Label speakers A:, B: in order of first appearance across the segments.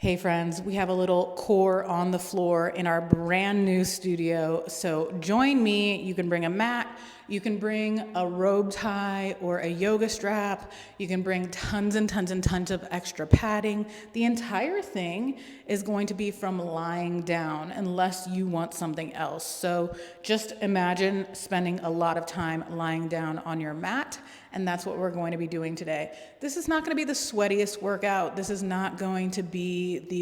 A: Hey friends, we have a little core on the floor in our brand new studio. So join me. You can bring a mat, you can bring a robe tie or a yoga strap, you can bring tons and tons and tons of extra padding. The entire thing is going to be from lying down unless you want something else. So just imagine spending a lot of time lying down on your mat, and that's what we're going to be doing today. This is not going to be the sweatiest workout. This is not going to be the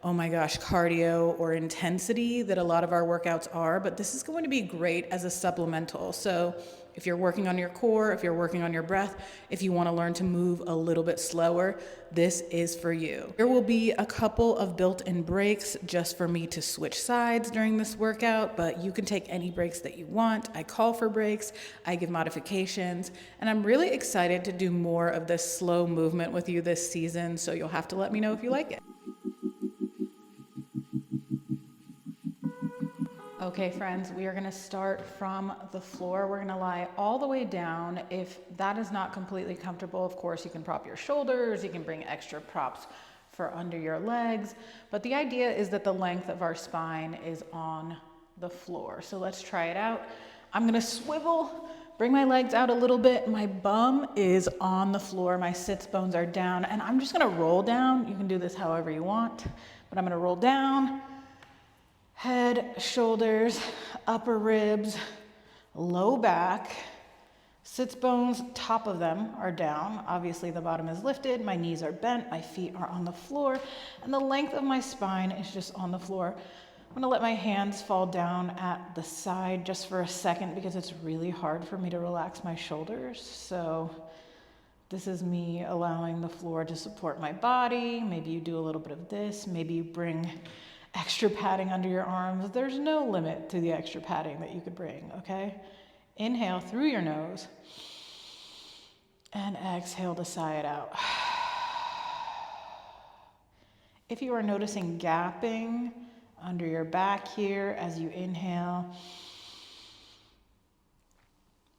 A: oh my gosh, cardio or intensity that a lot of our workouts are, but this is going to be great as a supplemental. So if you're working on your core, if you're working on your breath, if you want to learn to move a little bit slower, this is for you. There will be a couple of built-in breaks just for me to switch sides during this workout, but you can take any breaks that you want. I call for breaks, I give modifications, and I'm really excited to do more of this slow movement with you this season, so you'll have to let me know if you like it. Okay, friends, we are going to start from the floor. We're going to lie all the way down. If that is not completely comfortable, of course, you can prop your shoulders, you can bring extra props for under your legs, but the idea is that the length of our spine is on the floor. So let's try it out. I'm going to swivel, bring my legs out a little bit. My bum is on the floor, my sits bones are down, and I'm just going to roll down. You can do this however you want, but I'm going to roll down. Head, shoulders, upper ribs, low back, sits bones, top of them are down. Obviously the bottom is lifted, my knees are bent, my feet are on the floor, and the length of my spine is just on the floor. I'm gonna let my hands fall down at the side just for a second because it's really hard for me to relax my shoulders. So this is me allowing the floor to support my body. Maybe you do a little bit of this, maybe you bring extra padding under your arms. There's no limit to the extra padding that you could bring, okay? Inhale through your nose and exhale to sigh it out. If you are noticing gapping under your back here as you inhale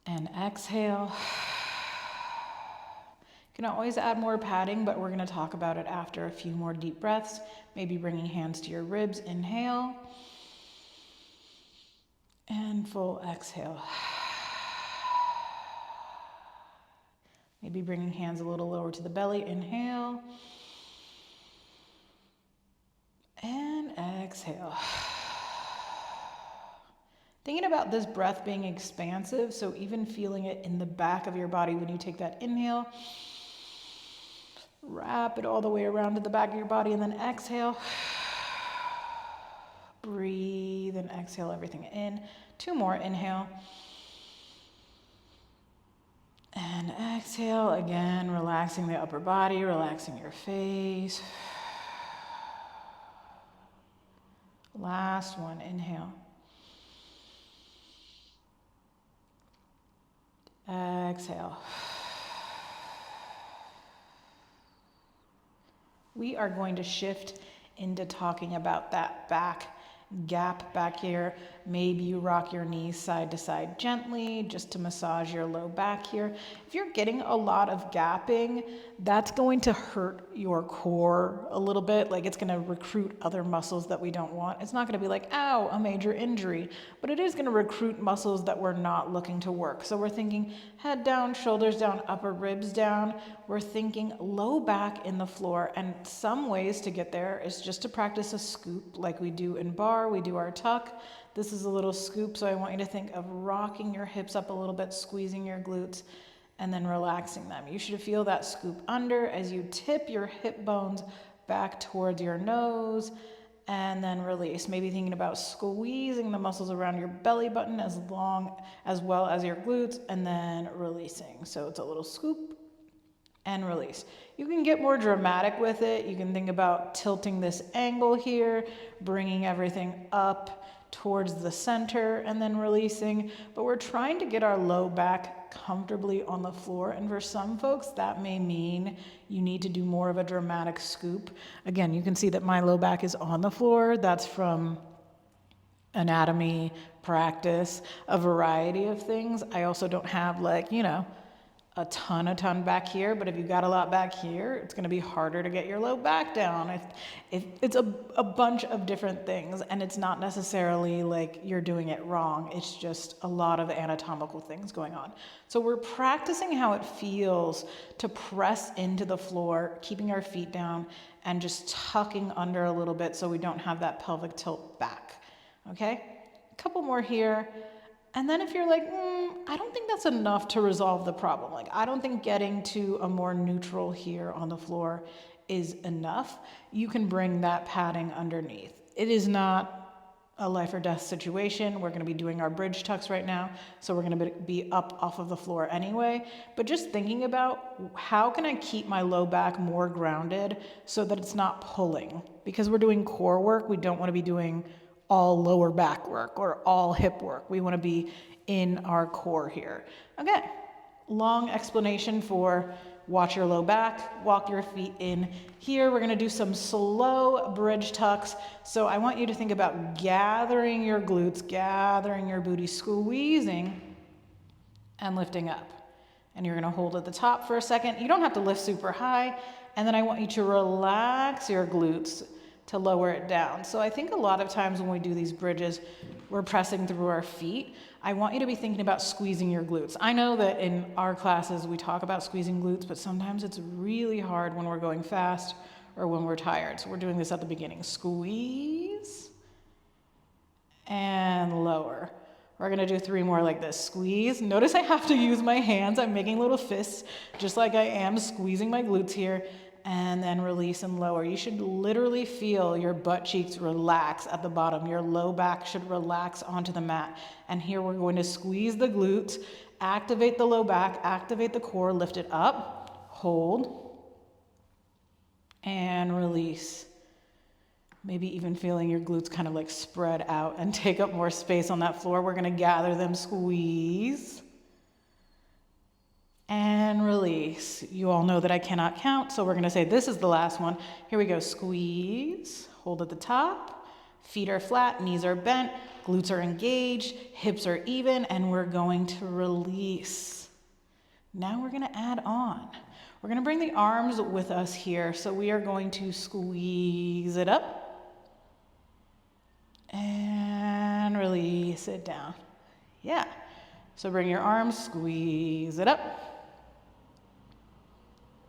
A: and exhale, you can always add more padding, but we're going to talk about it after a few more deep breaths. Maybe bringing hands to your ribs, inhale, and full exhale. Maybe bringing hands a little lower to the belly, inhale, and exhale. Thinking about this breath being expansive, so even feeling it in the back of your body when you take that inhale. Wrap it all the way around to the back of your body and then exhale. Breathe and exhale everything in. 2 more, inhale. And exhale, again, relaxing the upper body, relaxing your face. Last one, inhale. Exhale. We are going to shift into talking about that back gap back here. Maybe you rock your knees side to side gently just to massage your low back here. If you're getting a lot of gapping, that's going to hurt your core a little bit. Like it's going to recruit other muscles that we don't want. It's not going to be like, ow, a major injury, but it is going to recruit muscles that we're not looking to work. So we're thinking head down, shoulders down, upper ribs down. We're thinking low back in the floor. And some ways to get there is just to practice a scoop like we do in bar. We do our tuck. This is a little scoop, so I want you to think of rocking your hips up a little bit, squeezing your glutes, and then relaxing them. You should feel that scoop under as you tip your hip bones back towards your nose, and then release. Maybe thinking about squeezing the muscles around your belly button as well as your glutes, and then releasing. So it's a little scoop and release. You can get more dramatic with it. You can think about tilting this angle here, bringing everything up towards the center and then releasing. But we're trying to get our low back comfortably on the floor. And for some folks, that may mean you need to do more of a dramatic scoop. Again, you can see that my low back is on the floor. That's from anatomy, practice, a variety of things. I also don't have a ton back here, but if you've got a lot back here, it's going to be harder to get your low back down. If it's a bunch of different things, and it's not necessarily like you're doing it wrong. It's just a lot of anatomical things going on. So we're practicing how it feels to press into the floor, keeping our feet down and just tucking under a little bit so we don't have that pelvic tilt back. Okay? A couple more here. And then if you're like, I don't think that's enough to resolve the problem. Like, I don't think getting to a more neutral here on the floor is enough. You can bring that padding underneath. It is not a life or death situation. We're going to be doing our bridge tucks right now. So we're going to be up off of the floor anyway. But just thinking about how can I keep my low back more grounded so that it's not pulling? Because we're doing core work. We don't want to be doing all lower back work or all hip work. We want to be in our core here. Okay, long explanation for watch your low back, walk your feet in. Here we're going to do some slow bridge tucks. So I want you to think about gathering your glutes, gathering your booty, squeezing and lifting up. And you're going to hold at the top for a second. You don't have to lift super high. And then I want you to relax your glutes to lower it down. So I think a lot of times when we do these bridges, we're pressing through our feet. I want you to be thinking about squeezing your glutes. I know that in our classes we talk about squeezing glutes, but sometimes it's really hard when we're going fast or when we're tired. So we're doing this at the beginning. Squeeze and lower. We're gonna do 3 more like this. Squeeze. Notice I have to use my hands. I'm making little fists, just like I am squeezing my glutes here. And then release and lower. You should literally feel your butt cheeks relax at the bottom. Your low back should relax onto the mat. And here we're going to squeeze the glutes, activate the low back, activate the core, lift it up, hold, and release. Maybe even feeling your glutes kind of like spread out and take up more space on that floor. We're gonna gather them, squeeze, and release. You all know that I cannot count, so we're going to say this is the last one. Here we go. Squeeze, hold at the top, feet are flat, knees are bent, glutes are engaged, hips are even, and we're going to release. Now we're going to add on. We're going to bring the arms with us here, so we are going to squeeze it up and release it down. Yeah. So bring your arms, squeeze it up.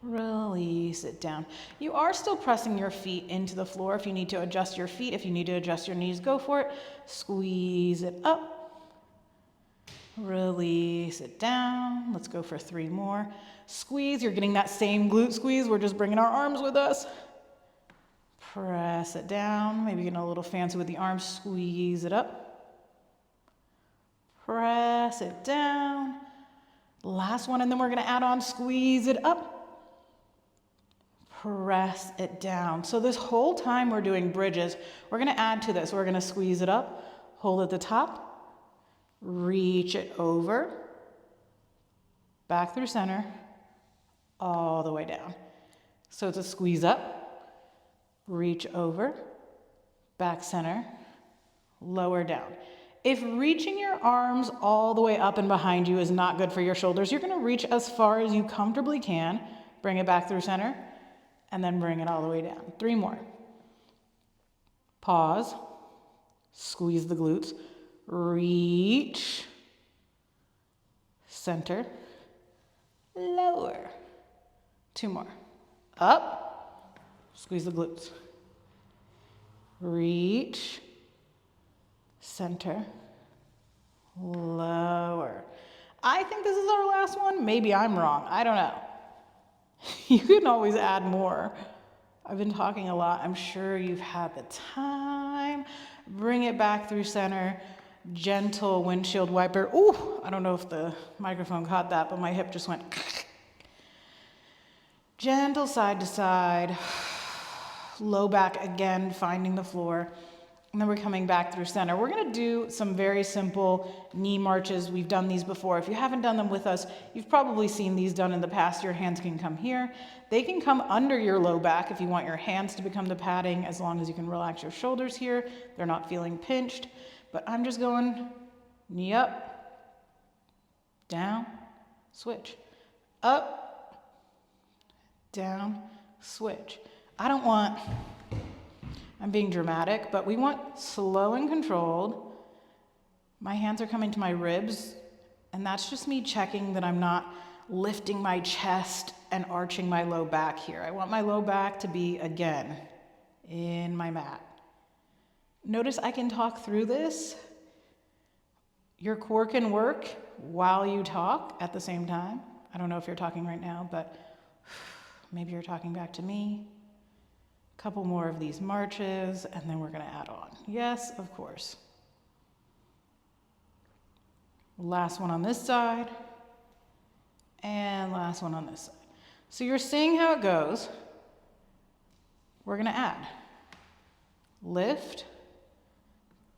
A: Release it down. You are still pressing your feet into the floor. If you need to adjust your feet, if you need to adjust your knees, go for it. Squeeze it up. Release it down. Let's go for 3 more. Squeeze. You're getting that same glute squeeze. We're just bringing our arms with us. Press it down. Maybe getting a little fancy with the arms. Squeeze it up. Press it down. Last one, and then we're going to add on. Squeeze it up. Press it down. So this whole time we're doing bridges, we're going to add to this. We're going to squeeze it up, hold at the top, reach it over, back through center, all the way down. So it's a squeeze up, reach over, back center, lower down. If reaching your arms all the way up and behind you is not good for your shoulders, you're going to reach as far as you comfortably can, bring it back through center, and then bring it all the way down. 3 more. Pause, squeeze the glutes, reach, center, lower. 2 more. Up, squeeze the glutes, reach, center, lower. I think this is our last one. Maybe I'm wrong. I don't know. You can always add more. I've been talking a lot. I'm sure you've had the time. Bring it back through center. Gentle windshield wiper. Ooh, I don't know if the microphone caught that, but my hip just went. Gentle side to side. Low back again, finding the floor. And then we're coming back through center. We're going to do some very simple knee marches. We've done these before. If you haven't done them with us, you've probably seen these done in the past. Your hands can come here. They can come under your low back if you want your hands to become the padding, as long as you can relax your shoulders here. They're not feeling pinched. But I'm just going knee up, down, switch, up, down, switch. I'm being dramatic, but we want slow and controlled. My hands are coming to my ribs, and that's just me checking that I'm not lifting my chest and arching my low back here. I want my low back to be, again, in my mat. Notice I can talk through this. Your core can work while you talk at the same time. I don't know if you're talking right now, but maybe you're talking back to me. A couple more of these marches, and then we're gonna add on. Yes, of course. Last one on this side, and last one on this side. So you're seeing how it goes. We're gonna add. Lift,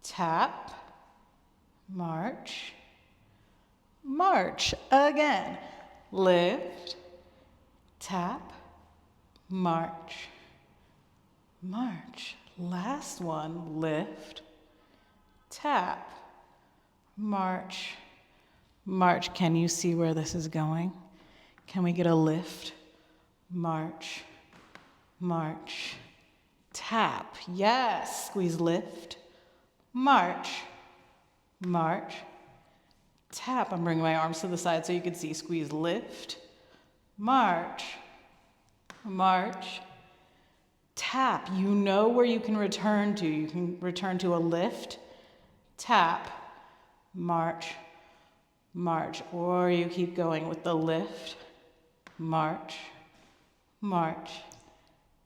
A: tap, march, march. Again, lift, tap, march, march. Last one, lift, tap, march, march. Can you see where this is going? Can we get a lift, march, march, tap? Yes, squeeze, lift, march, march, tap. I'm bringing my arms to the side so you can see. Squeeze, lift, march, march, tap. You know where you can return to. You can return to a lift, tap, march, march. Or you keep going with the lift, march, march,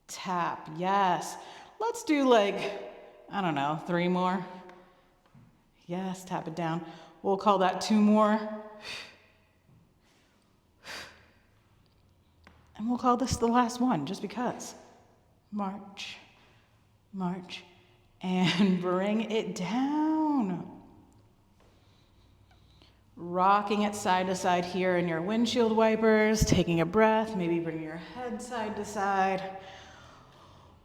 A: tap. Yes. Let's do I don't know, 3 more. Yes, tap it down. We'll call that 2 more. And we'll call this the last one, just because. March, march, and bring it down. Rocking it side to side here in your windshield wipers, taking a breath, maybe bring your head side to side.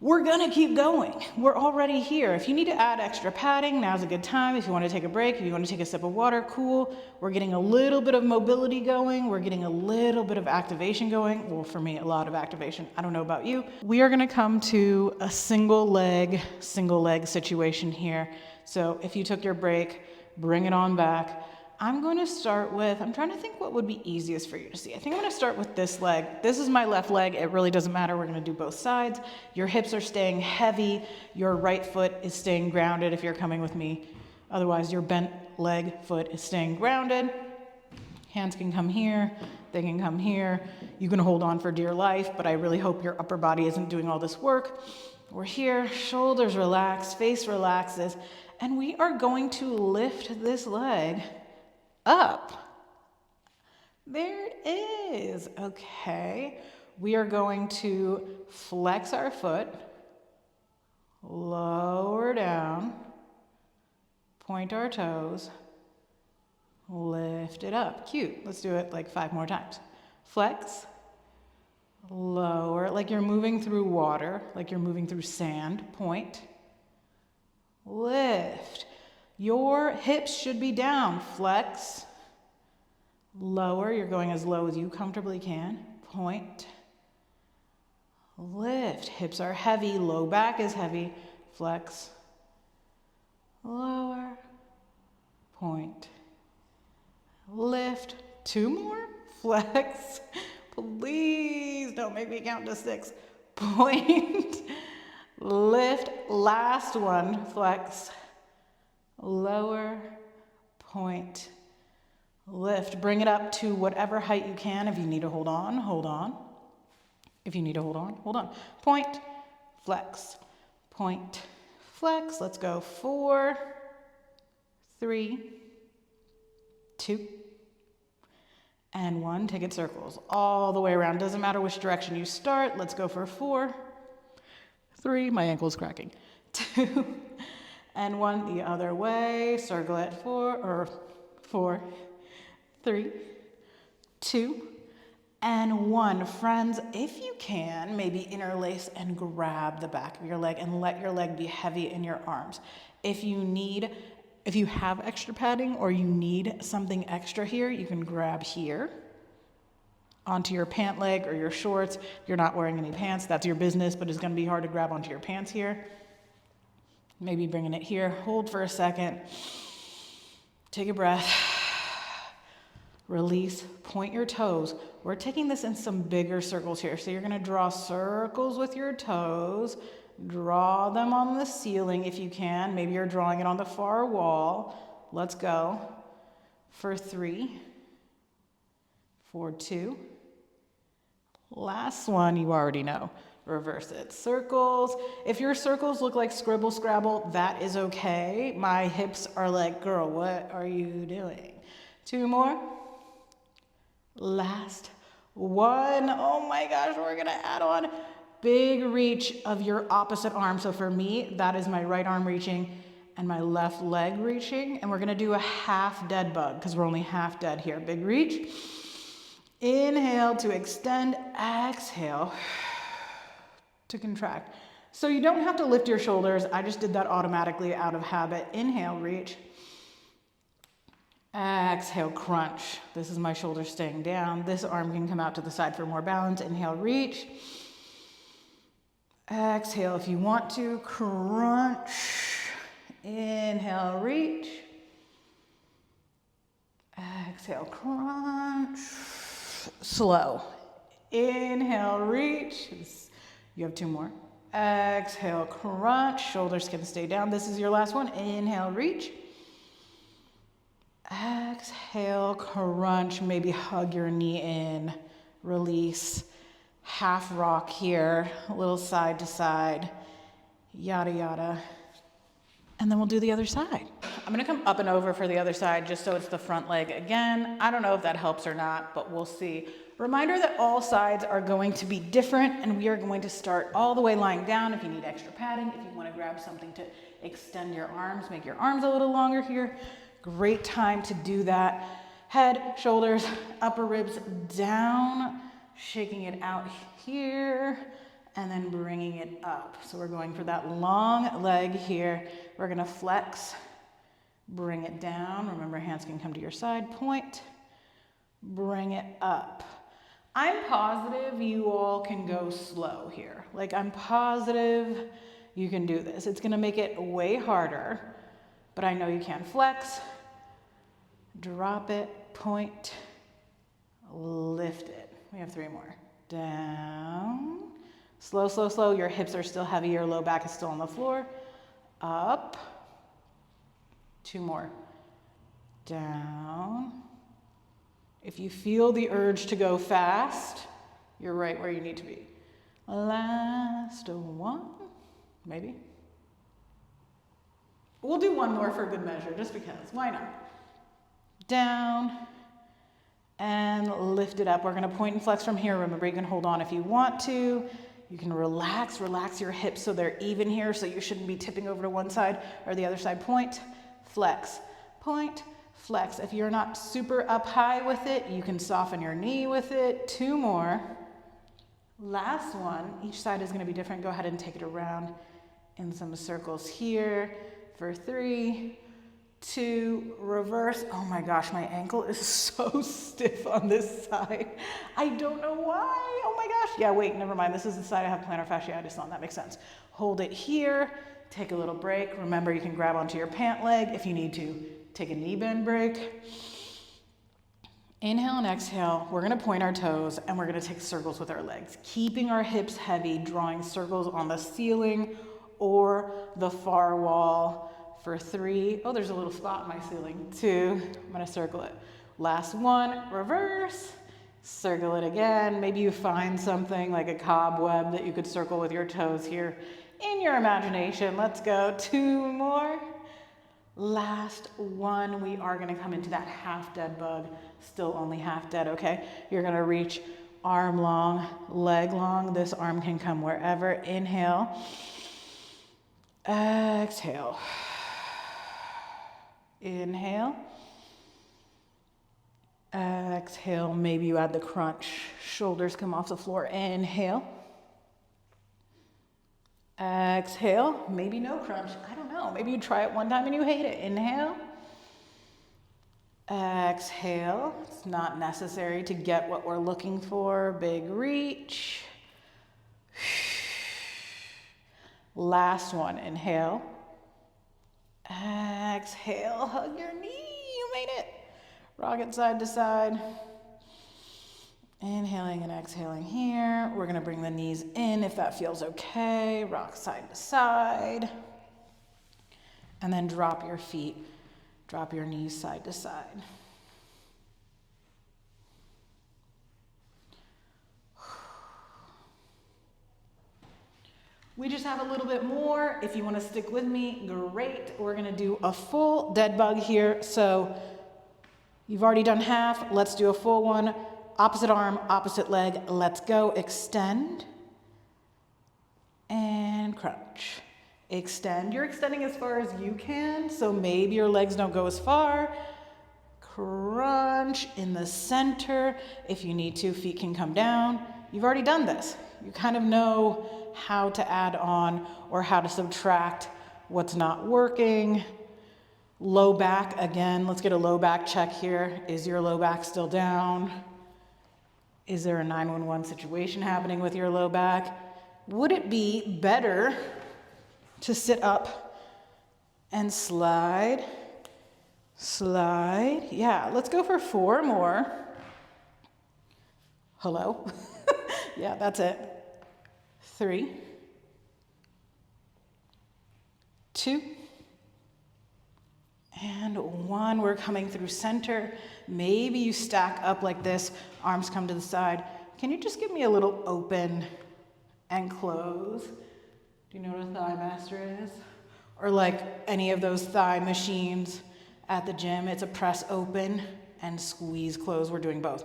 A: We're gonna keep going. We're already here. If you need to add extra padding, now's a good time. If you want to take a break, if you want to take a sip of water, cool. We're getting a little bit of mobility going. We're getting a little bit of activation going. Well, for me, a lot of activation. I don't know about you. We are gonna come to a single leg situation here. So if you took your break, bring it on back. I'm going to start with, I'm trying to think what would be easiest for you to see. I think I'm going to start with this leg. This is my left leg. It really doesn't matter. We're going to do both sides. Your hips are staying heavy. Your right foot is staying grounded if you're coming with me. Otherwise, your bent leg foot is staying grounded. Hands can come here. They can come here. You can hold on for dear life, but I really hope your upper body isn't doing all this work. We're here. Shoulders relax. Face relaxes. And we are going to lift this leg up. There it is. Okay. We are going to flex our foot, lower down, point our toes, lift it up. Cute. Let's do it 5 more times. Flex, lower, like you're moving through water, like you're moving through sand. Point, lift. Your hips should be down. Flex, lower. You're going as low as you comfortably can. Point, lift. Hips are heavy. Low back is heavy. Flex, lower, point, lift. 2 more. Flex. Please don't make me count to 6. Point, lift. Last one. Flex, lower, point, lift. Bring it up to whatever height you can. If you need to hold on, hold on. If you need to hold on, hold on. Point, flex, point, flex. Let's go. 4, 3, 2, and 1. Take it circles all the way around. Doesn't matter which direction you start. Let's go for 4, 3. My ankle's cracking. 2, and 1 the other way. Circle it. 4, 3, 2, and 1. Friends, if you can, maybe interlace and grab the back of your leg and let your leg be heavy in your arms. If you have extra padding or you need something extra here, you can grab here onto your pant leg or your shorts. You're not wearing any pants, that's your business, but it's gonna be hard to grab onto your pants here. Maybe bringing it here, hold for a second, take a breath, release, point your toes. We're taking this in some bigger circles here. So you're gonna draw circles with your toes, draw them on the ceiling if you can. Maybe you're drawing it on the far wall. Let's go. For 3, for 2. Last one, you already know. Reverse it. Circles. If your circles look like scribble scrabble, that is okay. My hips are like, girl, what are you doing? 2 more. Last one. Oh my gosh, we're gonna add on big reach of your opposite arm. So for me, that is my right arm reaching and my left leg reaching. And we're gonna do a half dead bug because we're only half dead here. Big reach. Inhale to extend, exhale to contract. So you don't have to lift your shoulders. I just did that automatically out of habit. Inhale, reach. Exhale, crunch. This is my shoulders staying down. This arm can come out to the side for more balance. Inhale, reach. Exhale if you want to, crunch. Inhale, reach. Exhale, crunch. Slow. Inhale, reach. You have 2 more. Exhale, crunch. Shoulders can stay down. This is your last one. Inhale, reach. Exhale, crunch. Maybe hug your knee in. Release. Half rock here. A little side to side. Yada, yada. And then we'll do the other side. I'm gonna come up and over for the other side just so it's the front leg again. I don't know if that helps or not, but we'll see. Reminder that all sides are going to be different, and we are going to start all the way lying down. If you need extra padding, if you wanna grab something to extend your arms, make your arms a little longer here, great time to do that. Head, shoulders, upper ribs down, shaking it out here, and then bringing it up. So we're going for that long leg here. We're gonna flex, bring it down. Remember, hands can come to your side, point, bring it up. I'm positive you all can go slow here. Like, I'm positive you can do this. It's gonna make it way harder, but I know you can. Flex, drop it, point, lift it. We have 3 more. Down. Slow, slow, slow. Your hips are still heavy. Your low back is still on the floor. Up. 2 more. Down. If you feel the urge to go fast, you're right where you need to be. Last one, maybe. We'll do 1 more for good measure, just because. Why not? Down. And lift it up. We're gonna point and flex from here. Remember, you can hold on if you want to. You can relax your hips so they're even here, so you shouldn't be tipping over to one side or the other side. Point, flex, point, flex. If you're not super up high with it, you can soften your knee with it. 2 more. Last one. Each side is gonna be different. Go ahead and take it around in some circles here for 3, 2, reverse. Oh my gosh, my ankle is so stiff on this side. I don't know why. Oh my gosh. Yeah, wait, never mind. This is the side I have plantar fasciitis on. That makes sense. Hold it here. Take a little break. Remember, you can grab onto your pant leg if you need to. Take a knee bend break. Inhale and exhale. We're gonna point our toes and we're gonna take circles with our legs, keeping our hips heavy, drawing circles on the ceiling or the far wall. For 3, oh, there's a little spot in my ceiling. 2, I'm gonna circle it. Last one, reverse, circle it again. Maybe you find something like a cobweb that you could circle with your toes here in your imagination. Let's go, 2 more. Last one, we are gonna come into that half dead bug, still only half dead, okay? You're gonna reach arm long, leg long. This arm can come wherever. Inhale, exhale. Inhale, exhale, maybe you add the crunch, shoulders come off the floor. Inhale, exhale, maybe no crunch, I don't know, maybe you try it one time and you hate it. Inhale, Exhale. It's not necessary to get what we're looking for. Big reach. Last one, inhale. Exhale, hug your knee, you made it. Rock it side to side. Inhaling and exhaling here. We're gonna bring the knees in if that feels okay. Rock side to side. And then drop your feet, drop your knees side to side. We just have a little bit more. If you want to stick with me, great. We're going to do a full dead bug here. So you've already done half. Let's do a full one. Opposite arm, opposite leg. Let's go. Extend and crunch. Extend. You're extending as far as you can. So maybe your legs don't go as far. Crunch in the center. If you need to, feet can come down. You've already done this. You kind of know how to add on or how to subtract what's not working. Low back, again, let's get a low back check here. Is your low back still down? Is there a 911 situation happening with your low back? Would it be better to sit up and slide? Slide. Yeah, let's go for 4 more. Hello? Yeah, that's it. 3, 2, and 1. We're coming through center. Maybe you stack up like this, arms come to the side. Can you just give me a little open and close? Do you know what a thigh master is? Or like any of those thigh machines at the gym, it's a press open and squeeze close. We're doing both.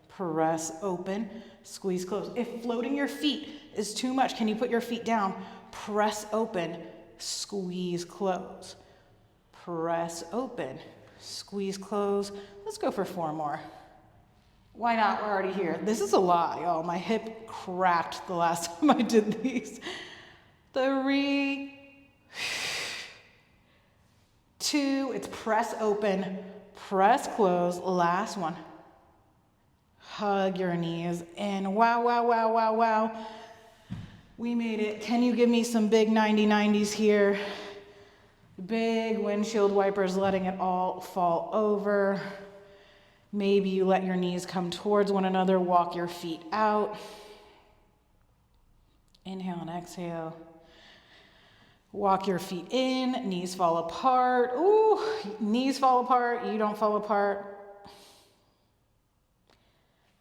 A: Press open, squeeze close. If floating your feet is too much, can you put your feet down? Press open, squeeze close. Press open, squeeze close. Let's go for 4 more. Why not? We're already here. This is a lot, y'all. My hip cracked the last time I did these. 3, 2, it's press open, press close. Last one. Hug your knees in. Wow, wow, wow, wow, wow. We made it. Can you give me some big 90-90s here? Big windshield wipers, letting it all fall over. Maybe you let your knees come towards one another, walk your feet out. Inhale and exhale. Walk your feet in, knees fall apart. Ooh, knees fall apart, you don't fall apart.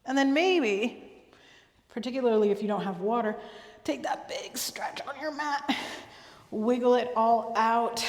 A: And then maybe, particularly if you don't have water, take that big stretch on your mat, wiggle it all out,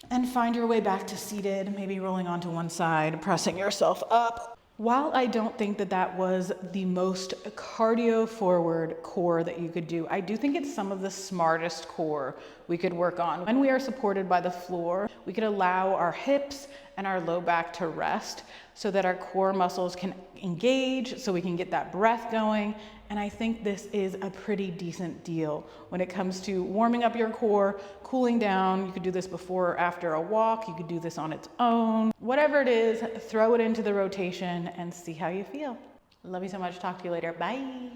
A: and find your way back to seated, maybe rolling onto one side, pressing yourself up. While I don't think that that was the most cardio forward core that you could do, I do think it's some of the smartest core we could work on. When we are supported by the floor, we could allow our hips and our low back to rest so that our core muscles can engage, so we can get that breath going. And I think this is a pretty decent deal when it comes to warming up your core, cooling down. You could do this before or after a walk. You could do this on its own. Whatever it is, throw it into the rotation and see how you feel. Love you so much. Talk to you later. Bye.